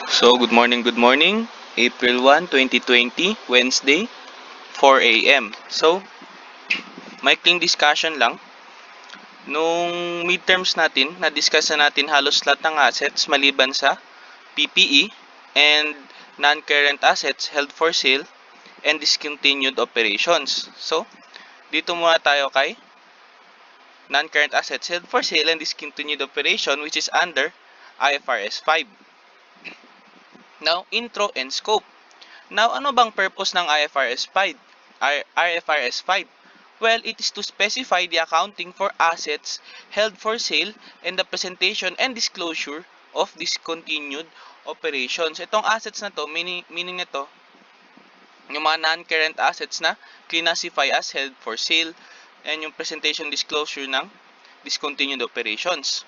So, good morning. April 1, 2020, Wednesday, 4 a.m. So, maikling discussion lang. Nung midterms natin, na-discuss na natin halos lahat ng assets maliban sa PPE and non-current assets held for sale and discontinued operations. So, dito muna tayo kay non-current assets held for sale and discontinued operation, which is under IFRS 5. Now, intro and scope. Now, ano bang purpose ng IFRS 5? IFRS 5? Well, it is to specify the accounting for assets held for sale and the presentation and disclosure of discontinued operations. Itong assets na to, meaning nito, yung mga non-current assets na classify as held for sale and yung presentation disclosure ng discontinued operations.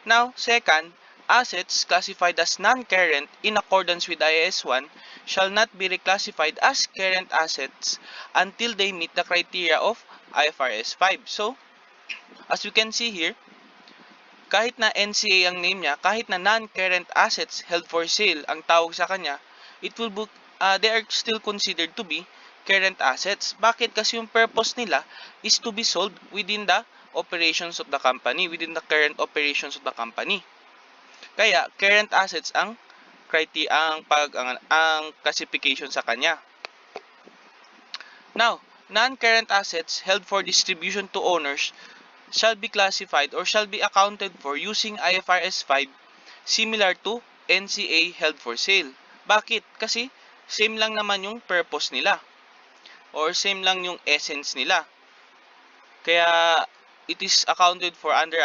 Now, second, assets classified as non-current in accordance with IAS 1 shall not be reclassified as current assets until they meet the criteria of IFRS 5. So, as you can see here, kahit na NCA ang name niya, kahit na non-current assets held for sale ang tawag sa kanya, they are still considered to be current assets. Bakit? Kasi yung purpose nila is to be sold within the operations of the company, within the current operations of the company. Kaya current assets ang classification sa kanya. Now, non-current assets held for distribution to owners shall be classified or shall be accounted for using IFRS 5 similar to NCA held for sale. Bakit? Kasi same lang naman yung purpose nila or same lang yung essence nila. Kaya it is accounted for under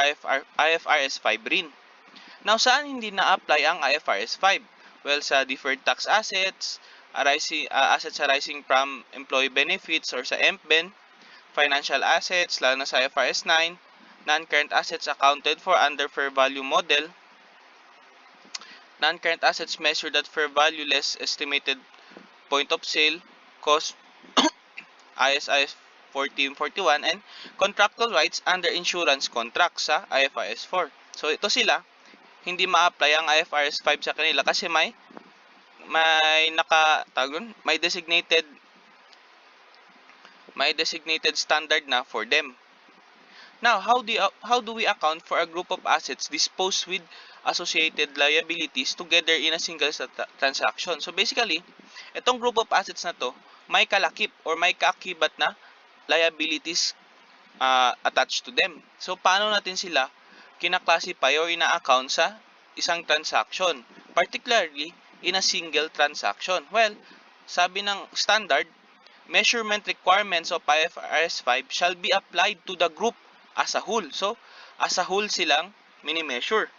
IFRS 5 rin. Now, saan hindi na-apply ang IFRS 5? Well, sa deferred tax assets, assets arising from employee benefits or sa EMPBEN, financial assets, lalo na sa IFRS 9, non-current assets accounted for under fair value model, non-current assets measured at fair value less estimated point of sale, cost, ISIS 1441, and contractual rights under insurance contracts sa IFRS 4. So, ito sila. Hindi ma-apply ang IFRS 5 sa kanila kasi may designated standard na for them. Now, how do we account for a group of assets disposed with associated liabilities together in a single transaction? So basically, itong group of assets na to, may kalakip or may kaakibat na liabilities attached to them. So paano natin sila kina-classify or ina-account sa isang transaction, particularly in a single transaction? Well, sabi ng standard, measurement requirements of IFRS 5 shall be applied to the group as a whole. So, as a whole silang mini-measure.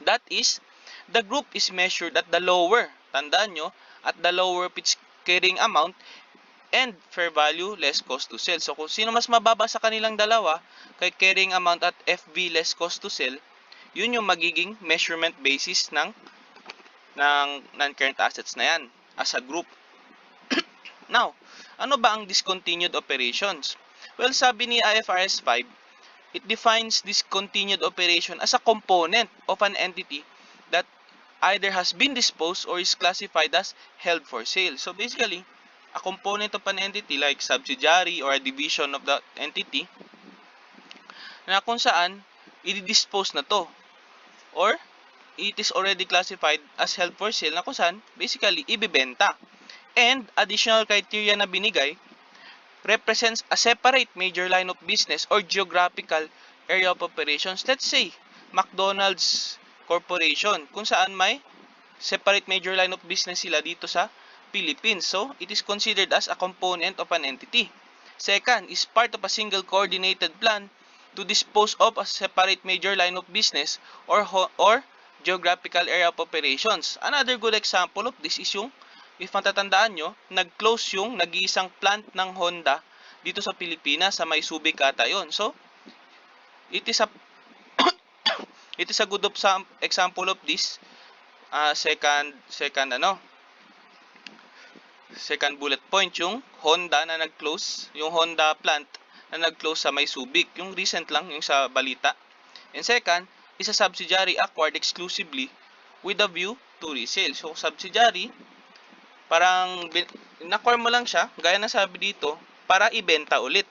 That is, the group is measured at the lower, tandaan nyo, at the lower pitch carrying amount and fair value less cost to sell. So, kung sino mas mababa sa kanilang dalawa, kay carrying amount at FV less cost to sell, yun yung magiging measurement basis ng non-current assets na yan as a group. Now, ano ba ang discontinued operations? Well, sabi ni IFRS 5, it defines discontinued operation as a component of an entity that either has been disposed or is classified as held for sale. So basically, a component of an entity like subsidiary or a division of the entity na kung saan i-dispose na to or it is already classified as held for sale na kung saan basically ibibenta. And additional criteria na binigay represents a separate major line of business or geographical area of operations. Let's say McDonald's Corporation kung saan may separate major line of business sila dito sa Philippines. So, it is considered as a component of an entity. Second, is part of a single coordinated plan to dispose of a separate major line of business or geographical area of operations. Another good example of this is yung, if matatandaan nyo, nag-close yung nag-iisang plant ng Honda dito sa Pilipinas sa may Subic ata yun. So, it is a good example of this. Second bullet point, yung Honda na nag-close, yung Honda plant na nag-close sa may Subic, yung recent lang, yung sa balita. And second, is a subsidiary acquired exclusively with a view to resale. So, subsidiary, parang na-core mo lang siya, gaya na sabi dito, para ibenta ulit.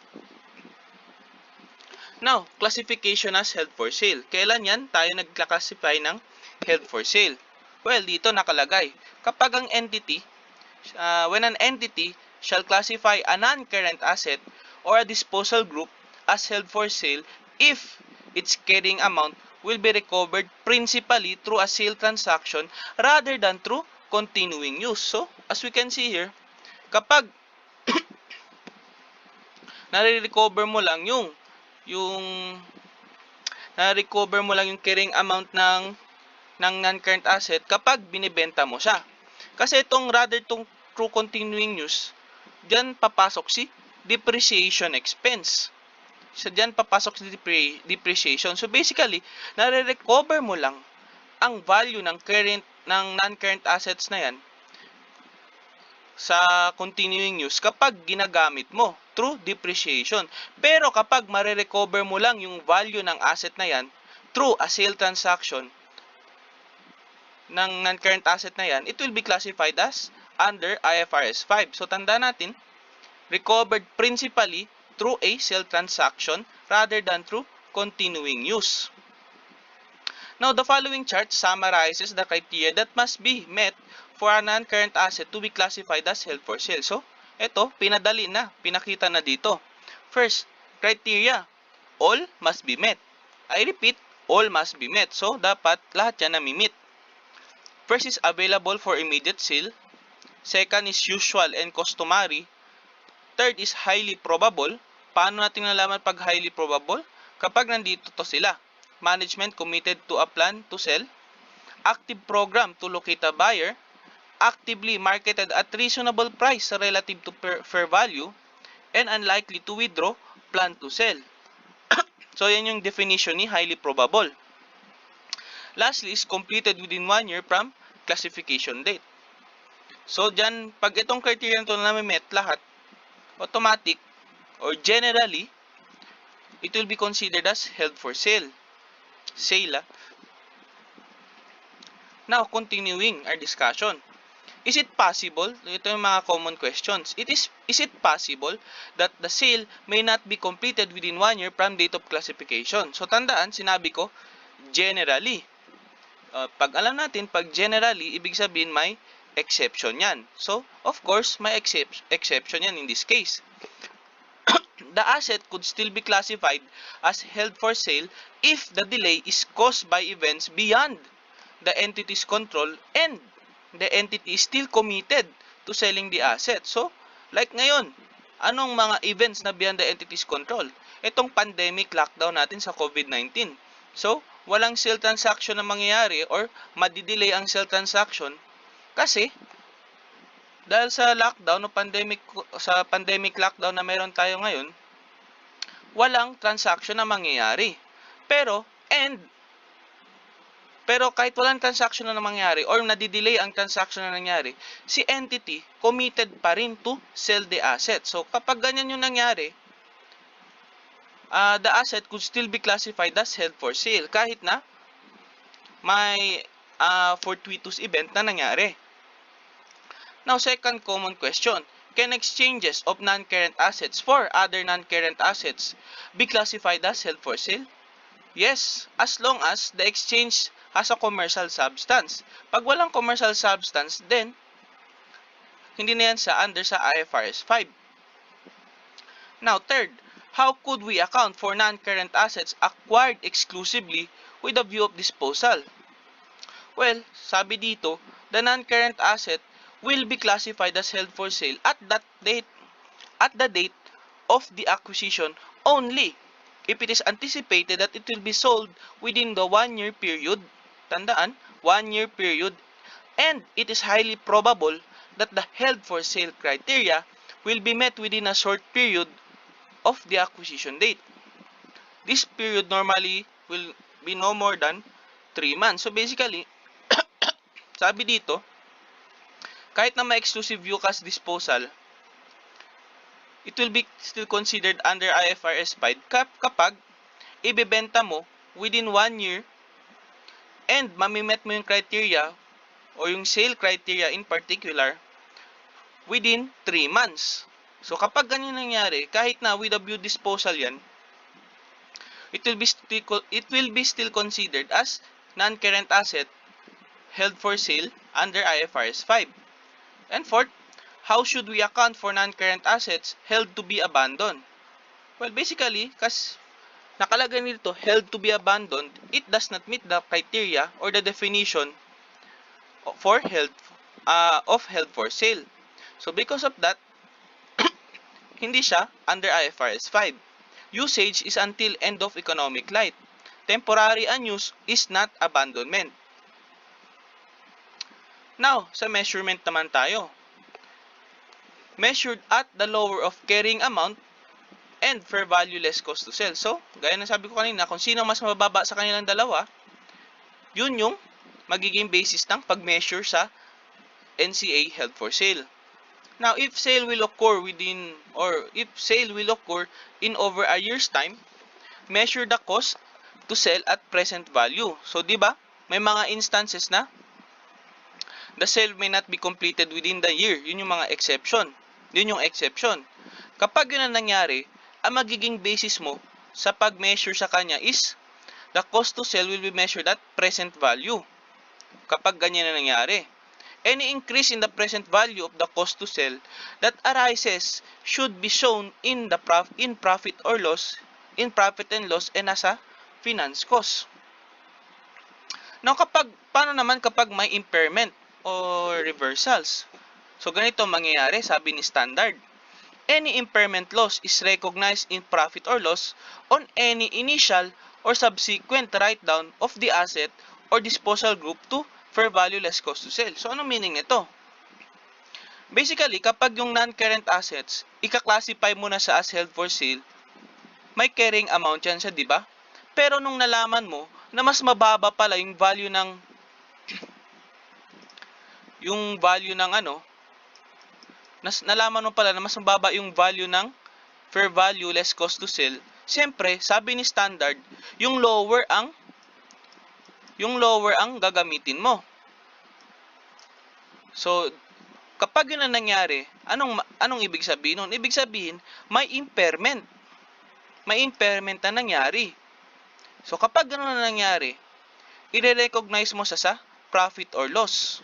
Now, classification as held for sale. Kailan yan tayo nag-classify ng held for sale? Well, dito nakalagay, kapag ang entity, when an entity shall classify a non-current asset or a disposal group as held for sale if its carrying amount will be recovered principally through a sale transaction rather than through continuing use. So, as we can see here, kapag nare-recover mo lang yung carrying amount ng non-current asset kapag binibenta mo siya. Kasi rather through continuing use, diyan papasok si depreciation expense. Diyan papasok si depreciation. So basically, nare-recover mo lang ang value ng non-current assets na yan sa continuing use kapag ginagamit mo through depreciation. Pero kapag mare-recover mo lang yung value ng asset na yan through a sale transaction ng non-current asset na yan, it will be classified as under IFRS 5. So tandaan natin, recovered principally through a sale transaction rather than through continuing use. Now, the following chart summarizes the criteria that must be met for a non-current asset to be classified as held for sale. So, ito, pinakita na dito. First, criteria, all must be met. I repeat, all must be met. So, dapat lahat yan nami-meet. First is available for immediate sale. Second is usual and customary. Third is highly probable. Paano natin nalaman pag highly probable? Kapag nandito to sila. Management committed to a plan to sell. Active program to locate a buyer. Actively marketed at reasonable price relative to fair value. And unlikely to withdraw, plan to sell. So, yan yung definition ni highly probable. Lastly is completed within 1 year from classification date. So, dyan, pag itong criteria ito na met lahat, automatic or generally, it will be considered as held for sale. Now, continuing our discussion. Is it possible, ito yung mga common questions, is it possible that the sale may not be completed within 1 year from date of classification? So, tandaan, sinabi ko, generally. Pag alam natin, pag generally, ibig sabihin may exception yan. So, of course, may exception yan in this case. The asset could still be classified as held for sale if the delay is caused by events beyond the entity's control and the entity is still committed to selling the asset. So, like ngayon, anong mga events na beyond the entity's control? Itong pandemic lockdown natin sa COVID-19. So, walang sale transaction na mangyayari or madidelay ang sale transaction kasi dahil sa lockdown o pandemic lockdown na meron tayo ngayon, walang transaction na mangyayari. Pero kahit walang transaction na mangyayari or nadidelay ang transaction na nangyari, si entity committed pa rin to sell the asset. So kapag ganyan yung nangyari, the asset could still be classified as held for sale kahit na may fortuitous event na nangyari. Now, second common question. Can exchanges of non-current assets for other non-current assets be classified as held for sale? Yes, as long as the exchange has a commercial substance. Pag walang commercial substance, then hindi na yan under sa IFRS 5. Now, third, how could we account for non-current assets acquired exclusively with a view of disposal? Well, sabi dito, the non-current asset will be classified as held for sale at the date of the acquisition only if it is anticipated that it will be sold within the 1 year period. Tandaan, 1 year period, and it is highly probable that the held for sale criteria will be met within a short period of the acquisition date. This period normally will be no more than 3 months. So basically, sabi dito, kahit na ma-exclusive view as disposal, it will be still considered under IFRS 5 kapag ibebenta mo within 1 year and mamimet mo yung criteria o yung sale criteria in particular within 3 months. So kapag ganyan nangyari, kahit na with a view disposal yan, it will be still considered as non-current asset held for sale under IFRS 5. And fourth, how should we account for non-current assets held to be abandoned? Well, basically, kasi nakalagay nito held to be abandoned, it does not meet the criteria or the definition for held for sale. So because of that, hindi siya under IFRS 5. Usage is until end of economic life. Temporary unuse is not abandonment. Now, sa measurement naman tayo. Measured at the lower of carrying amount and fair value less cost to sell. So, gaya ng sabi ko kanina, kung sino mas mababa sa kanilang dalawa, yun yung magiging basis ng pag-measure sa NCA held for sale. Now, if sale will occur in over a year's time, measure the cost to sell at present value. So, di ba? May mga instances na the sale may not be completed within the year. Yun yung mga exception. Yun yung exception. Kapag yun ang nangyari, ang magiging basis mo sa pag-measure sa kanya is the cost to sell will be measured at present value. Kapag ganyan na nangyari. Any increase in the present value of the cost to sell that arises should be shown in profit and loss and as a finance cost. Now, paano naman kapag may impairment or reversals? So, ganito mangyayari, sabi ni standard. Any impairment loss is recognized in profit or loss on any initial or subsequent write-down of the asset or disposal group to fair value less cost to sell. So, anong meaning nito? Basically, kapag yung non-current assets, ika-classify mo na sa as held for sale, may carrying amount yan siya, di ba? Pero nung nalaman mo na mas mababa pala yung value ng nalaman mo pala na mas mababa yung value ng fair value less cost to sell, siyempre, sabi ni standard, yung lower ang gagamitin mo. So, kapag yun ang nangyari, anong ibig sabihin nun? Ibig sabihin, may impairment. May impairment na nangyari. So, kapag gano'n na nangyari, i-recognize mo sa profit or loss.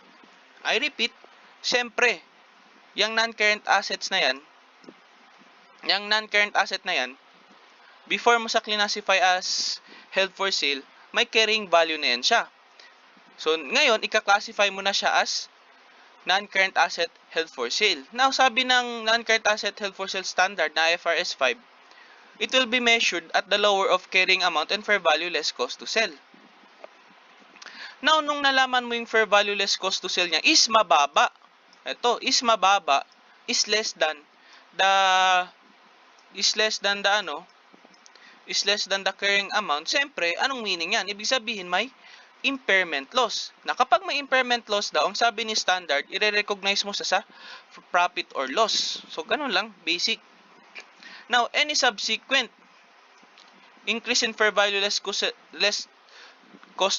I repeat, siyempre, yung non-current asset na yan, before mo sa classify as held for sale, may carrying value na yan siya. So, ngayon, ika-classify mo na siya as non-current asset held for sale. Now, sabi ng non-current asset held for sale standard na IFRS 5, it will be measured at the lower of carrying amount and fair value less cost to sell. Now, nung nalaman mo yung fair value less cost to sell niya is mababa. Ito, is mababa, is less than the carrying amount. Siyempre, anong meaning yan? Ibig sabihin may impairment loss. Na kapag may impairment loss daw, ang sabi ni standard, i-recognize mo sa profit or loss. So, ganun lang, basic. Now, any subsequent increase in fair value less cost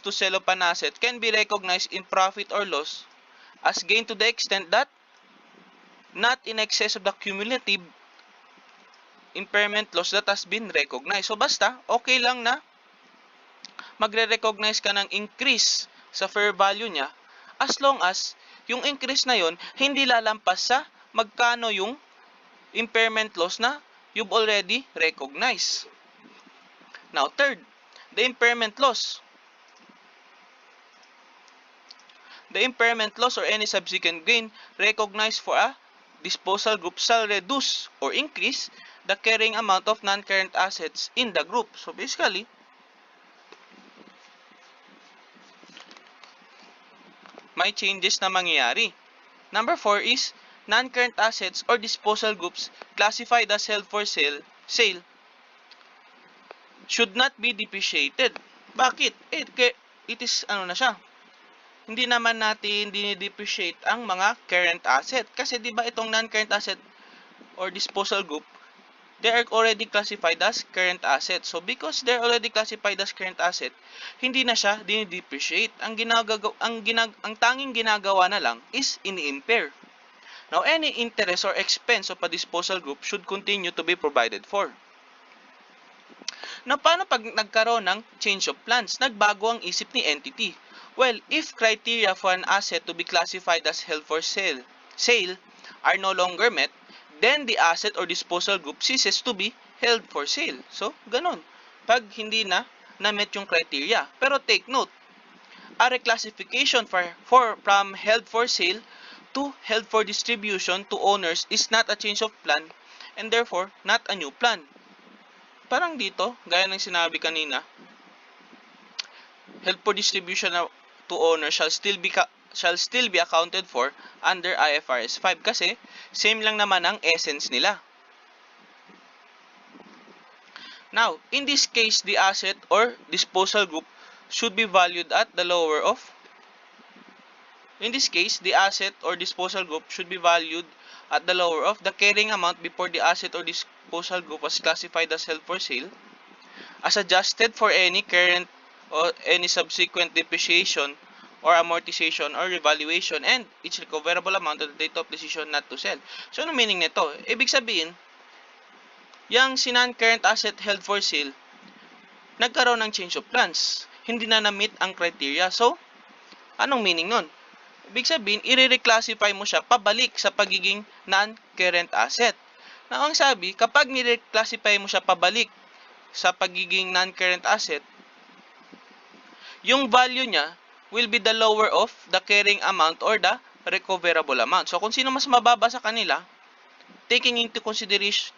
to sell of an asset can be recognized in profit or loss as gain to the extent that not in excess of the cumulative impairment loss that has been recognized. So, basta, okay lang na magre-recognize ka ng increase sa fair value niya as long as yung increase na yon hindi lalampas sa magkano yung impairment loss na you've already recognized. Now, third, the impairment loss. The impairment loss or any subsequent gain recognized for a disposal group shall reduce or increase the carrying amount of non-current assets in the group. So, basically, may changes na mangyayari. Number 4 is non-current assets or disposal groups classified as held for sale should not be depreciated. Bakit? It is na siya. Hindi naman natin dinidepreciate ang mga current asset. Kasi 'di ba itong non-current asset or disposal group, they are already classified as current asset. So because they're already classified as current asset, hindi na siya dinidepreciate. Ang tanging ginagawa na lang is ini-impair. Now, any interest or expense of a disposal group should continue to be provided for. Now, paano pag nagkaroon ng change of plans? Nagbago ang isip ni entity. Well, if criteria for an asset to be classified as held for sale are no longer met, then the asset or disposal group ceases to be held for sale. So, ganun. Pag hindi na na-met yung criteria. Pero take note, a reclassification from held for sale to held for distribution to owners is not a change of plan and therefore not a new plan. Parang dito, gaya ng sinabi kanina, held for distribution to owners shall still be accounted for under IFRS 5 kasi same lang naman ang essence nila. Now, in this case, the asset or disposal group should be valued at the lower of the carrying amount before the asset or disposal group was classified as held for sale, as adjusted for any current or any subsequent depreciation or amortization or revaluation and each recoverable amount at the date of decision not to sell. So, ano meaning nito? Ibig sabihin, yung non-current asset held for sale, nagkaroon ng change of plans. Hindi na na-meet ang criteria. So, anong meaning nun? Ibig sabihin, i-reclassify mo siya pabalik sa pagiging non-current asset. Now, ang sabi, kapag ni-reclassify mo siya pabalik sa pagiging non-current asset, yung value niya will be the lower of the carrying amount or the recoverable amount. So, kung sino mas mababa sa kanila, taking into consideration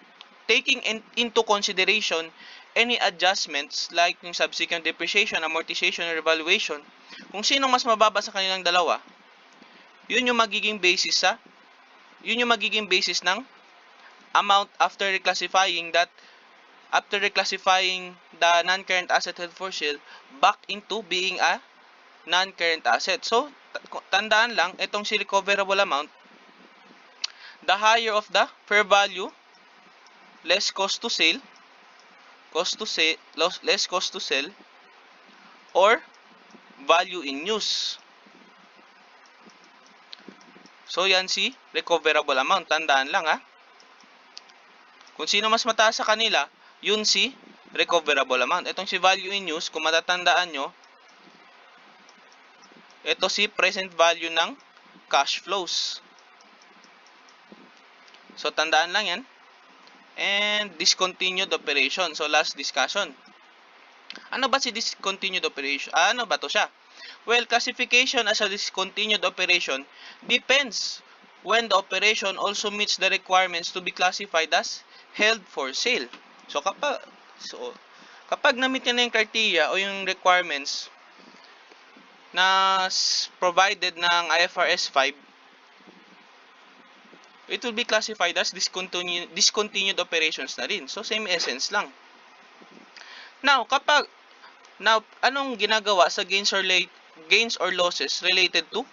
any adjustments like yung subsequent depreciation, amortization, or revaluation, kung sino mas mababa sa kanilang dalawa, yun yung magiging basis ng amount after reclassifying the non-current asset held for sale back into being a non-current asset. So, tandaan lang, itong si recoverable amount, the higher of the fair value, less cost to sell, or value in use. So, yan si recoverable amount. Tandaan lang, ha. Kung sino mas mataas sa kanila, yun si recoverable amount. Itong si value in use, kung matatandaan nyo, ito si present value ng cash flows. So, tandaan lang yan. And discontinued operation. So, last discussion. Ano ba si discontinued operation? Ano ba to siya? Well, classification as a discontinued operation depends when the operation also meets the requirements to be classified as held for sale. So, kapag na-meet na yung criteria o yung requirements na provided ng IFRS 5, it will be classified as discontinued operations na rin. So, same essence lang. Now, anong ginagawa sa gains or losses related to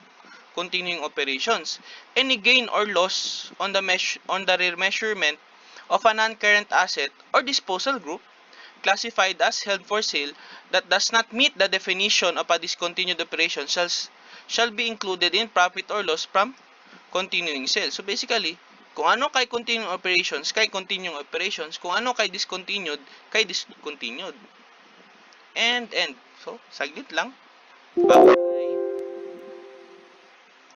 continuing operations? Any gain or loss on the remeasurement of a non-current asset or disposal group classified as held for sale that does not meet the definition of a discontinued operation shall be included in profit or loss from continuing sales. So basically, kung ano kay continuing operations, kay continuing operations. Kung ano kay discontinued, kay discontinued. And. So, saglit lang. Bago